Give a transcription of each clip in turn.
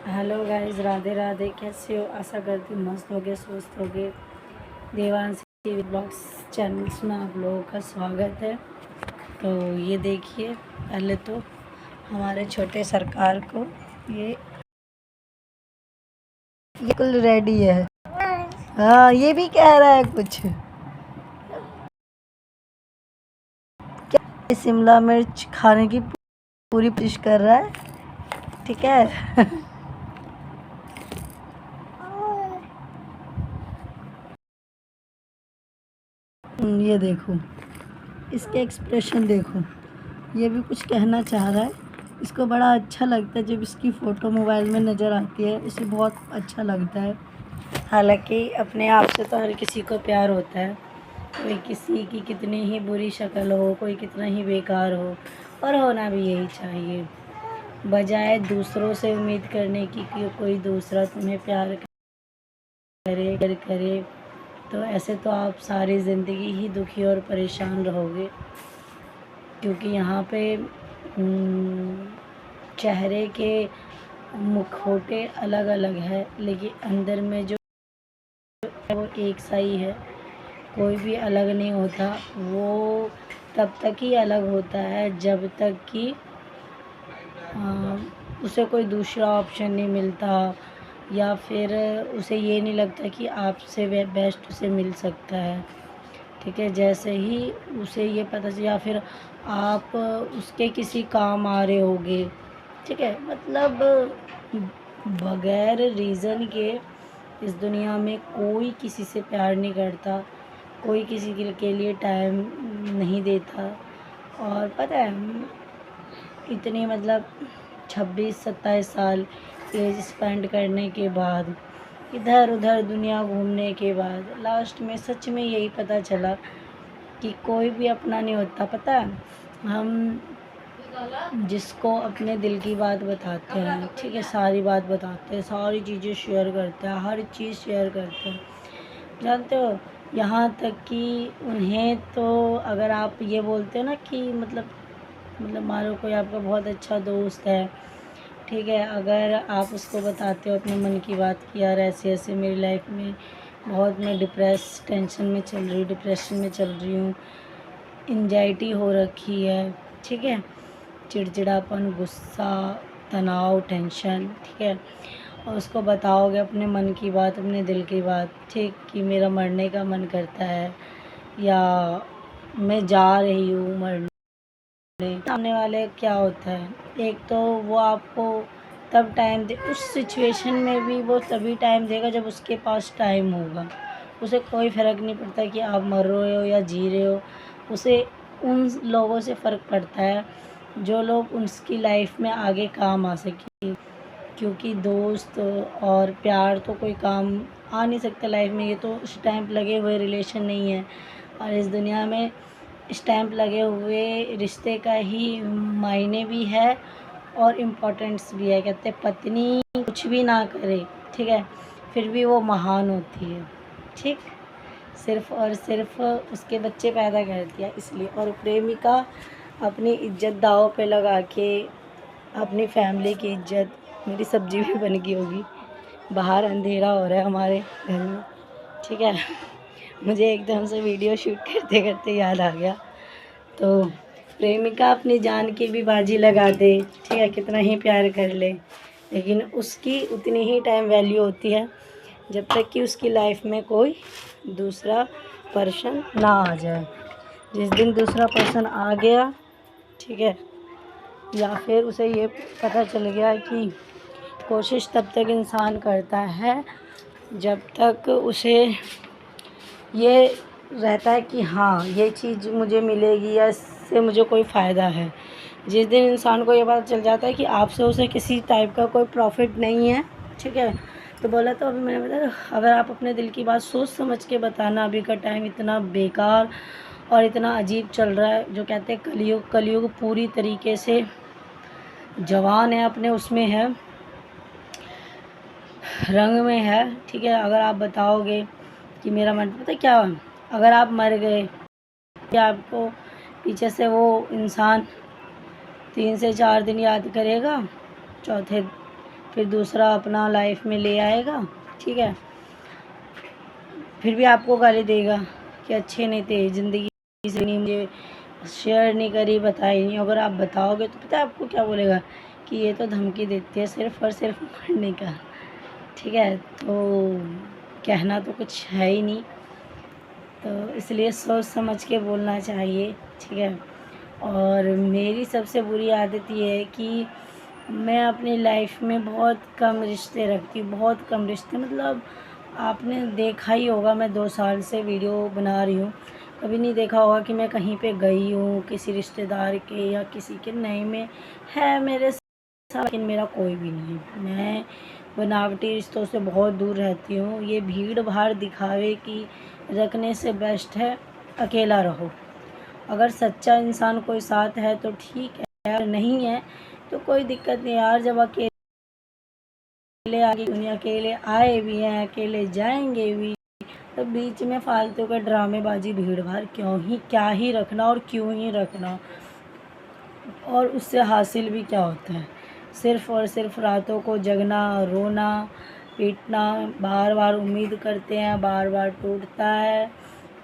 Hello guys, Radhe Radhe. कैसे हो? आशा करती हूँ मस्त होगे, स्वस्थ होगे। देवांश टीवी ब्लॉग्स चैनल्स में आप लोगों का स्वागत है। तो ये देखिए, पहले तो हमारे छोटे सरकार को ये बिल्कुल रेडी है। हाँ, ये भी कह रहा है कुछ। क्या शिमला मिर्च खाने की पूरी कोशिश कर रहा है, ठीक है। ये देखो, इसके एक्सप्रेशन देखो, ये भी कुछ कहना चाह रहा है। इसको बड़ा अच्छा लगता है जब इसकी फ़ोटो मोबाइल में नज़र आती है, इसे बहुत अच्छा लगता है। हालांकि अपने आप से तो हर किसी को प्यार होता है, कोई किसी की कितनी ही बुरी शक्ल हो, कोई कितना ही बेकार हो, और होना भी यही चाहिए। बजाय दूसरों से उम्मीद करने की कि कोई दूसरा तुम्हें प्यार करे, तो ऐसे तो आप सारी ज़िंदगी ही दुखी और परेशान रहोगे। क्योंकि यहाँ पे चेहरे के मुखौटे अलग अलग है, लेकिन अंदर में जो है वो एक सा ही है। कोई भी अलग नहीं होता। वो तब तक ही अलग होता है जब तक कि उसे कोई दूसरा ऑप्शन नहीं मिलता, या फिर उसे ये नहीं लगता कि आपसे वे बेस्ट उसे मिल सकता है। ठीक है, जैसे ही उसे ये पता चले, या फिर आप उसके किसी काम आ रहे होगे, ठीक है, मतलब बगैर रीज़न के इस दुनिया में कोई किसी से प्यार नहीं करता, कोई किसी के लिए टाइम नहीं देता। और पता है, इतनी मतलब 26-27 साल एज स्पेंड करने के बाद, इधर उधर दुनिया घूमने के बाद, लास्ट में सच में यही पता चला कि कोई भी अपना नहीं होता। पता है, हम जिसको अपने दिल की बात बताते हैं, ठीक है, सारी बात बताते हैं, सारी चीज़ें शेयर करते हैं, हर चीज़ शेयर करते हैं, जानते हो, यहाँ तक कि उन्हें तो अगर आप ये बोलते हो ना कि मतलब मान लो कोई आपका बहुत अच्छा दोस्त है, ठीक है, अगर आप उसको बताते हो अपने मन की बात कि यार ऐसे ऐसे मेरी लाइफ में बहुत मैं टेंशन में चल रही हूँ, डिप्रेशन में चल रही हूँ, एंजाइटी हो रखी है, ठीक है, चिड़चिड़ापन, गुस्सा, तनाव, टेंशन, ठीक है, और उसको बताओगे अपने मन की बात, अपने दिल की बात, ठीक, कि मेरा मरने का मन करता है, या मैं जा रही हूँ मरने। सामने वाले क्या होता है, एक तो वो आपको तब टाइम दे, उस सिचुएशन में भी वो तभी टाइम देगा जब उसके पास टाइम होगा। उसे कोई फ़र्क नहीं पड़ता कि आप मर रहे हो या जी रहे हो। उसे उन लोगों से फ़र्क पड़ता है जो लोग उसकी लाइफ में आगे काम आ सके। क्योंकि दोस्त और प्यार तो कोई काम आ नहीं सकता लाइफ में, ये तो स्टैम्प लगे हुए रिलेशन नहीं है। और इस दुनिया में स्टैम्प लगे हुए रिश्ते का ही मायने भी है और इम्पोर्टेंस भी है। कहते हैं पत्नी कुछ भी ना करे, ठीक है, फिर भी वो महान होती है, ठीक, सिर्फ़ और सिर्फ उसके बच्चे पैदा करती है इसलिए। और प्रेमिका अपनी इज्जत दाँव पे लगा के, अपनी फैमिली की इज्जत, मेरी सब्ज़ी भी बन गई होगी, बाहर अंधेरा हो रहा है हमारे घर में, ठीक है। मुझे एकदम से वीडियो शूट करते करते याद आ गया। तो प्रेमिका अपनी जान की भी बाजी लगा दे, ठीक है, कितना ही प्यार कर ले, लेकिन उसकी उतनी ही टाइम वैल्यू होती है जब तक कि उसकी लाइफ में कोई दूसरा पर्सन ना आ जाए। जिस दिन दूसरा पर्सन आ गया, ठीक है, या फिर उसे ये पता चल गया कि कोशिश तब तक इंसान करता है जब तक उसे ये रहता है कि हाँ, ये चीज़ मुझे मिलेगी या इससे मुझे कोई फ़ायदा है। जिस दिन इंसान को ये पता चल जाता है कि आपसे उसे किसी टाइप का कोई प्रॉफिट नहीं है, ठीक है, तो बोला, तो अभी मैंने बताया, अगर आप अपने दिल की बात सोच समझ के बताना। अभी का टाइम इतना बेकार और इतना अजीब चल रहा है, जो कहते हैं कलयुग पूरी तरीके से जवान है, अपने उसमें है, रंग में है, ठीक है। अगर आप बताओगे कि मेरा मन, पता है क्या, अगर आप मर गए, क्या आपको पीछे से वो इंसान 3 से 4 दिन याद करेगा, चौथे फिर दूसरा अपना लाइफ में ले आएगा, ठीक है, फिर भी आपको गाली देगा कि अच्छे नहीं थे, ज़िंदगी से नहीं, मुझे शेयर नहीं करी, बताई नहीं। अगर आप बताओगे तो पता है आपको क्या बोलेगा कि ये तो धमकी देती है सिर्फ़ और सिर्फ मरने का, ठीक है। तो कहना तो कुछ है ही नहीं, तो इसलिए सोच समझ के बोलना चाहिए, ठीक है। और मेरी सबसे बुरी आदत ये है कि मैं अपनी लाइफ में बहुत कम रिश्ते रखती हूँ, बहुत कम रिश्ते। मतलब आपने देखा ही होगा, मैं 2 साल से वीडियो बना रही हूँ, कभी नहीं देखा होगा कि मैं कहीं पे गई हूँ किसी रिश्तेदार के या किसी के, नहीं, में है मेरे साथ, लेकिन मेरा कोई भी नहीं है। मैं बनावटी रिश्तों से बहुत दूर रहती हूँ। ये भीड़ भाड़ दिखावे की रखने से बेस्ट है अकेला रहो। अगर सच्चा इंसान कोई साथ है तो ठीक है, अगर नहीं है तो कोई दिक्कत नहीं यार। जब अकेले आगे दुनिया, अकेले आए भी हैं, अकेले जाएंगे भी, तो बीच में फालतू का ड्रामेबाजी भीड़ भाड़ क्या ही रखना और क्यों ही रखना। और उससे हासिल भी क्या होता है, सिर्फ़ और सिर्फ रातों को जगना, रोना पीटना, बार बार उम्मीद करते हैं, बार बार टूटता है,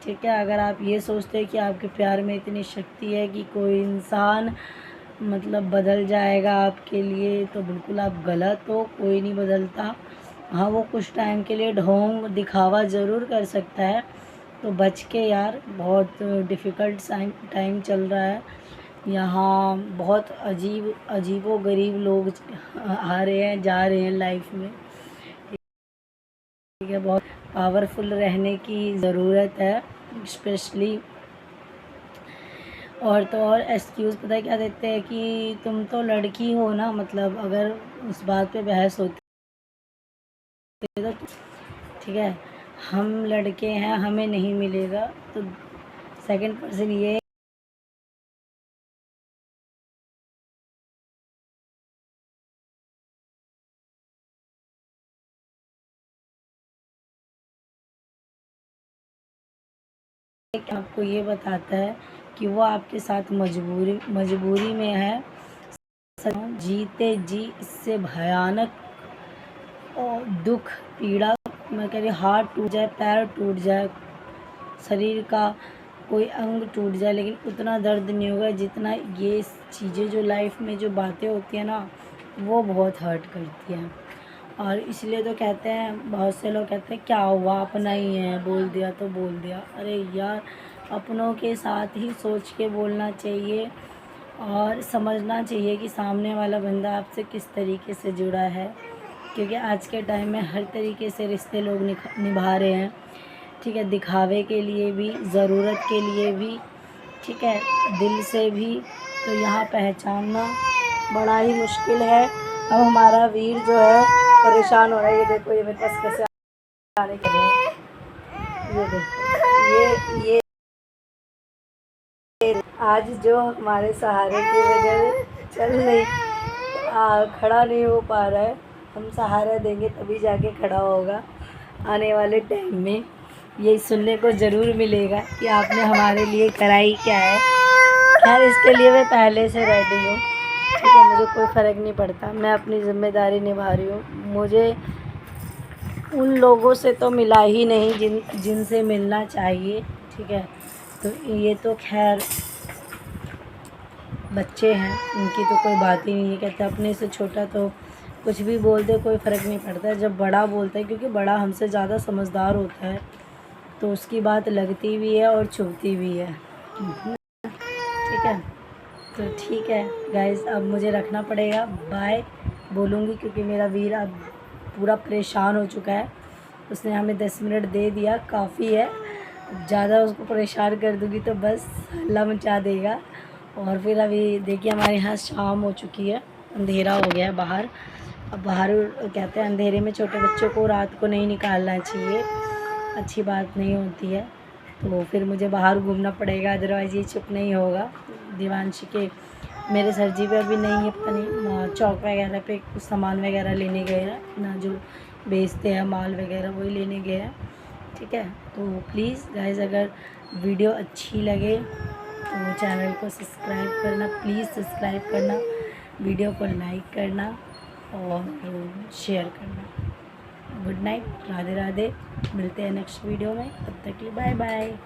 ठीक है। अगर आप ये सोचते हैं कि आपके प्यार में इतनी शक्ति है कि कोई इंसान मतलब बदल जाएगा आपके लिए, तो बिल्कुल आप गलत हो। कोई नहीं बदलता। हाँ, वो कुछ टाइम के लिए ढोंग दिखावा ज़रूर कर सकता है, तो बच के यार। बहुत डिफ़िकल्ट टाइम चल रहा है यहाँ, बहुत अजीबो-गरीब लोग आ रहे हैं, जा रहे हैं लाइफ में, ठीक है। बहुत पावरफुल रहने की ज़रूरत है, स्पेशली। और तो और एक्सक्यूज़ पता है क्या देते हैं कि तुम तो लड़की हो ना, मतलब अगर उस बात पे बहस होती है तो ठीक है, हम लड़के हैं, हमें नहीं मिलेगा, तो सेकंड पर्सन ये कि आपको ये बताता है कि वो आपके साथ मजबूरी में है। जीते जी इससे भयानक और दुख, पीड़ा, मैं कह रही हाथ टूट जाए, पैर टूट जाए, शरीर का कोई अंग टूट जाए, लेकिन उतना दर्द नहीं होगा जितना ये चीज़ें, जो लाइफ में जो बातें होती हैं ना, वो बहुत हर्ट करती हैं। और इसलिए तो कहते हैं, बहुत से लोग कहते हैं क्या हुआ, अपना ही है, बोल दिया तो बोल दिया। अरे यार, अपनों के साथ ही सोच के बोलना चाहिए और समझना चाहिए कि सामने वाला बंदा आपसे किस तरीके से जुड़ा है, क्योंकि आज के टाइम में हर तरीके से रिश्ते लोग निभा रहे हैं, ठीक है। दिखावे के लिए भी, ज़रूरत के लिए भी, ठीक है, दिल से भी। तो यहाँ पहचानना बड़ा ही मुश्किल है। अब हमारा वीर जो है परेशान हो रहा है, ये देखो, ये मेरे पास कैसे आने के लिए, ये देखो, ये आज जो हमारे सहारे की वजह चल नहीं, खड़ा नहीं हो पा रहा है। हम सहारा देंगे तभी जाके खड़ा होगा आने वाले टाइम में। ये सुनने को ज़रूर मिलेगा कि आपने हमारे लिए कराई क्या है। खैर, इसके लिए मैं पहले से रेडी हूँ, ठीक है। मुझे कोई फ़र्क नहीं पड़ता, मैं अपनी ज़िम्मेदारी निभा रही हूँ। मुझे उन लोगों से तो मिला ही नहीं जिनसे मिलना चाहिए, ठीक है। तो ये तो खैर बच्चे हैं, उनकी तो कोई बात ही नहीं है। कहते अपने से छोटा तो कुछ भी बोल दे, कोई फ़र्क नहीं पड़ता। जब बड़ा बोलता है, क्योंकि बड़ा हमसे ज़्यादा समझदार होता है, तो उसकी बात लगती भी है और चुभती भी है, ठीक है। तो ठीक है गाइस, अब मुझे रखना पड़ेगा, बाय बोलूँगी, क्योंकि मेरा वीर अब पूरा परेशान हो चुका है। उसने हमें 10 मिनट दे दिया, काफ़ी है। ज़्यादा उसको परेशान कर दूँगी तो बस हल्ला मचा देगा। और फिर अभी देखिए, हमारे यहाँ शाम हो चुकी है, अंधेरा हो गया है बाहर। अब बाहर कहते हैं अंधेरे में छोटे बच्चों को रात को नहीं निकालना चाहिए, अच्छी बात नहीं होती है। तो फिर मुझे बाहर घूमना पड़ेगा, अदरवाइज़ ये चुप नहीं होगा। देवांशी के मेरे सर जी भी अभी नहीं है, पता नहीं चौक वगैरह पे कुछ सामान वगैरह लेने गए हैं ना, जो बेचते हैं माल वगैरह, वही लेने गए हैं, ठीक है। तो प्लीज़ गाइस, अगर वीडियो अच्छी लगे तो चैनल को सब्सक्राइब करना, प्लीज़ सब्सक्राइब करना, वीडियो को लाइक करना, और शेयर करना। Good night, Radhe Radhe. मिलते हैं नेक्स्ट वीडियो में, तब तक के लिए बाय बाय।